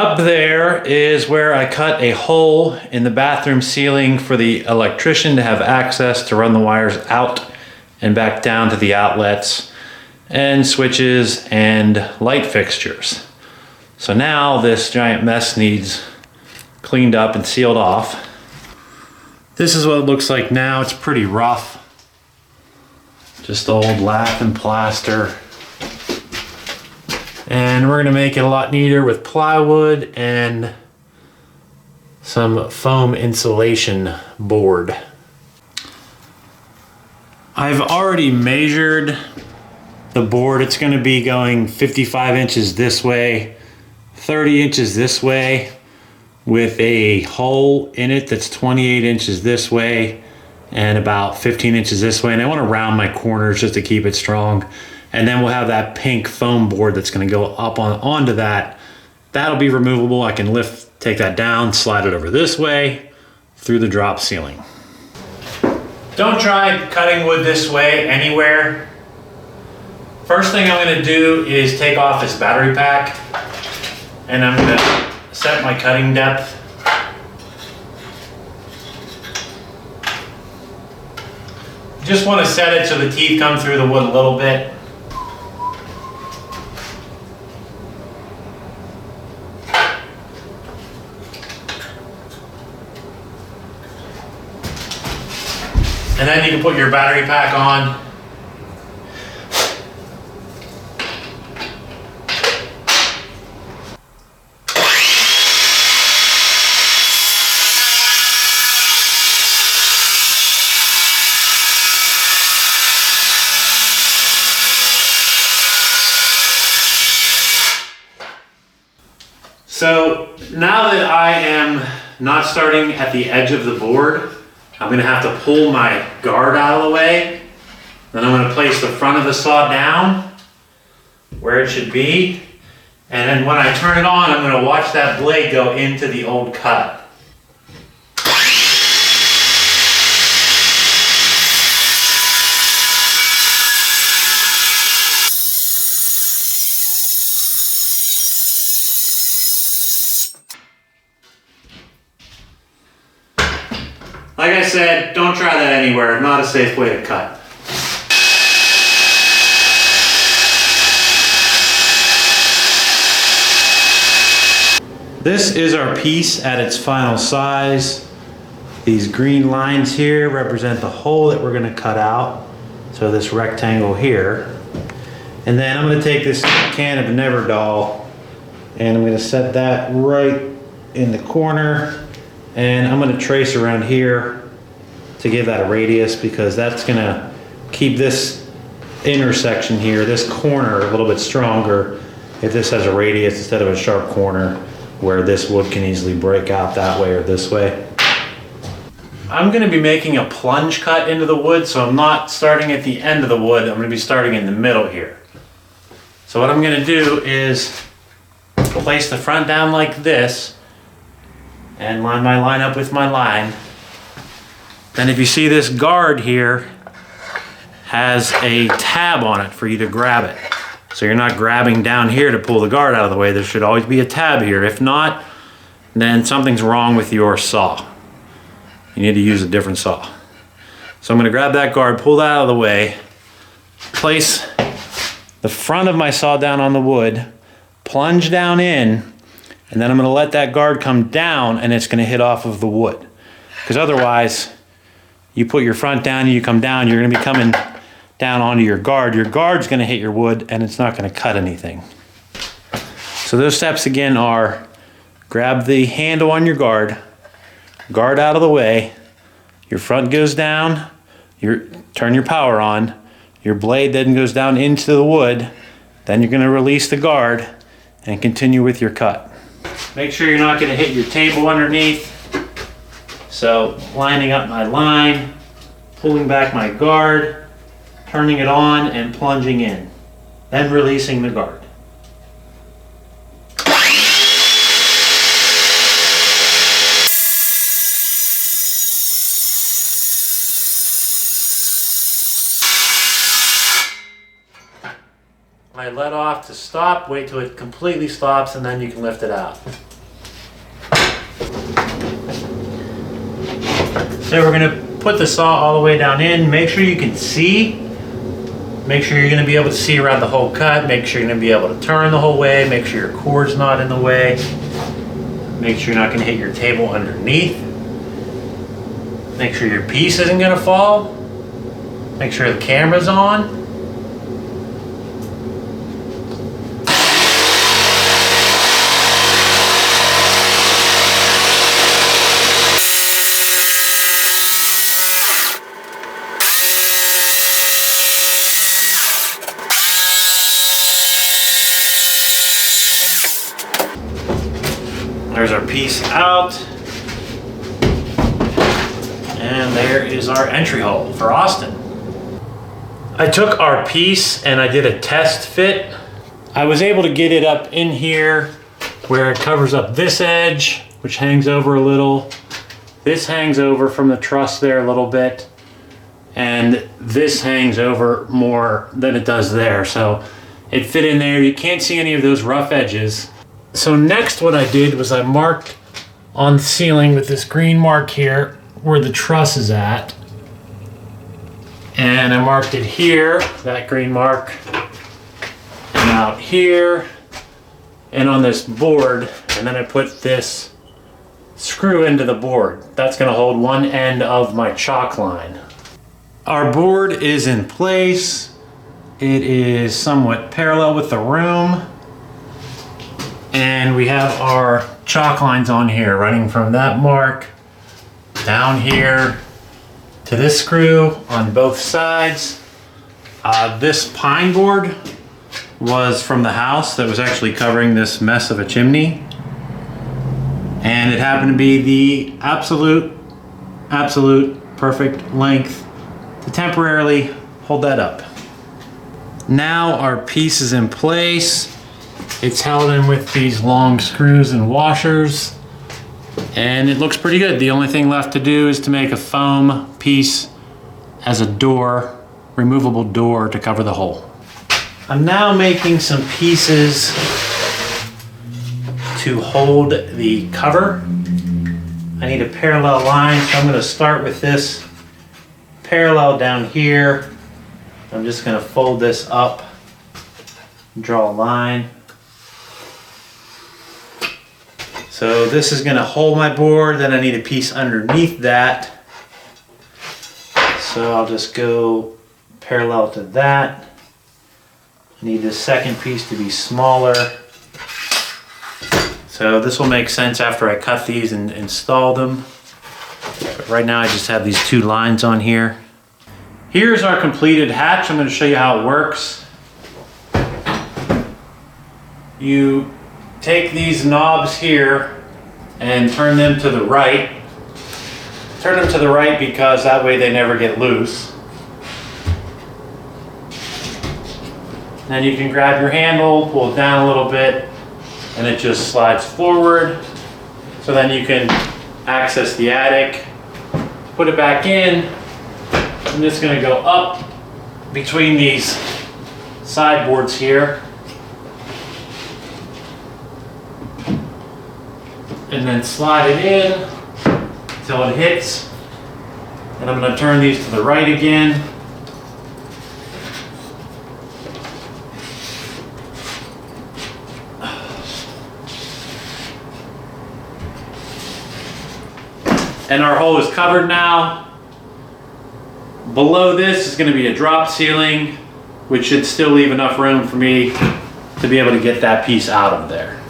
Up there is where I cut a hole in the bathroom ceiling for the electrician to have access to run the wires out and back down to the outlets and switches and light fixtures. So now this giant mess needs cleaned up and sealed off. This is what it looks like now. It's pretty rough. Just old lath and plaster. And we're gonna make it a lot neater with plywood and some foam insulation board. I've already measured the board. It's gonna be going 55 inches this way, 30 inches this way, with a hole in it that's 28 inches this way and about 15 inches this way. And I wanna round my corners just to keep it strong. And then we'll have that pink foam board that's gonna go up onto that. That'll be removable. I can take that down, slide it over this way through the drop ceiling. Don't try cutting wood this way anywhere. First thing I'm gonna do is take off this battery pack, and I'm gonna set my cutting depth. Just wanna set it so the teeth come through the wood a little bit. And then you can put your battery pack on. So now that I am not starting at the edge of the board, I'm gonna have to pull my guard out of the way. Then I'm gonna place the front of the saw down where it should be. And then when I turn it on, I'm gonna watch that blade go into the old cut. Like I said, don't try that anywhere. Not a safe way to cut. This is our piece at its final size. These green lines here represent the hole that we're gonna cut out. So this rectangle here. And then I'm gonna take this can of Neverdol and I'm gonna set that right in the corner. And I'm gonna trace around here to give that a radius, because that's gonna keep this intersection here, this corner, a little bit stronger if this has a radius instead of a sharp corner where this wood can easily break out that way or this way. I'm gonna be making a plunge cut into the wood, so I'm not starting at the end of the wood, I'm gonna be starting in the middle here. So what I'm gonna do is place the front down like this, and line my line up with my line. Then if you see this guard here has a tab on it for you to grab it. So you're not grabbing down here to pull the guard out of the way. There should always be a tab here. If not, then something's wrong with your saw. You need to use a different saw. So I'm gonna grab that guard, pull that out of the way, place the front of my saw down on the wood, plunge down in, and then I'm gonna let that guard come down and it's gonna hit off of the wood. Because otherwise, you put your front down and you come down, you're gonna be coming down onto your guard. Your guard's gonna hit your wood and it's not gonna cut anything. So those steps again are, grab the handle on your guard out of the way, your front goes down, turn your power on, your blade then goes down into the wood, then you're gonna release the guard and continue with your cut. Make sure you're not going to hit your table underneath. So lining up my line, pulling back my guard, turning it on and plunging in, then releasing the guard. I let off to stop, wait till it completely stops, and then you can lift it out. So we're gonna put the saw all the way down in. Make sure you can see. Make sure you're gonna be able to see around the whole cut. Make sure you're gonna be able to turn the whole way. Make sure your cord's not in the way. Make sure you're not gonna hit your table underneath. Make sure your piece isn't gonna fall. Make sure the camera's on. There's our piece out. And there is our entry hole for Austin. I took our piece and I did a test fit. I was able to get it up in here where it covers up this edge, which hangs over a little. This hangs over from the truss there a little bit. And this hangs over more than it does there. So it fit in there. You can't see any of those rough edges. So next what I did was I marked on the ceiling with this green mark here where the truss is at. And I marked it here, that green mark, and out here, and on this board. And then I put this screw into the board. That's gonna hold one end of my chalk line. Our board is in place. It is somewhat parallel with the room. And we have our chalk lines on here running from that mark down here to this screw on both sides. This pine board was from the house that was actually covering this mess of a chimney. And it happened to be the absolute perfect length to temporarily hold that up. Now our piece is in place. It's held in with these long screws and washers, and it looks pretty good. The only thing left to do is to make a foam piece as a door, removable door to cover the hole. I'm now making some pieces to hold the cover. I need a parallel line, so I'm going to start with this parallel down here. I'm just going to fold this up, draw a line. So this is going to hold my board, then I need a piece underneath that. So I'll just go parallel to that. I need this second piece to be smaller. So this will make sense after I cut these and install them. But right now I just have these two lines on here. Here's our completed hatch. I'm going to show you how it works. You take these knobs here and turn them to the right. Turn them to the right because that way they never get loose. Then you can grab your handle, pull it down a little bit, and it just slides forward. So then you can access the attic, put it back in. I'm just going to go up between these sideboards here. And then slide it in until it hits. And I'm going to turn these to the right again. And our hole is covered now. Below this is going to be a drop ceiling, which should still leave enough room for me to be able to get that piece out of there.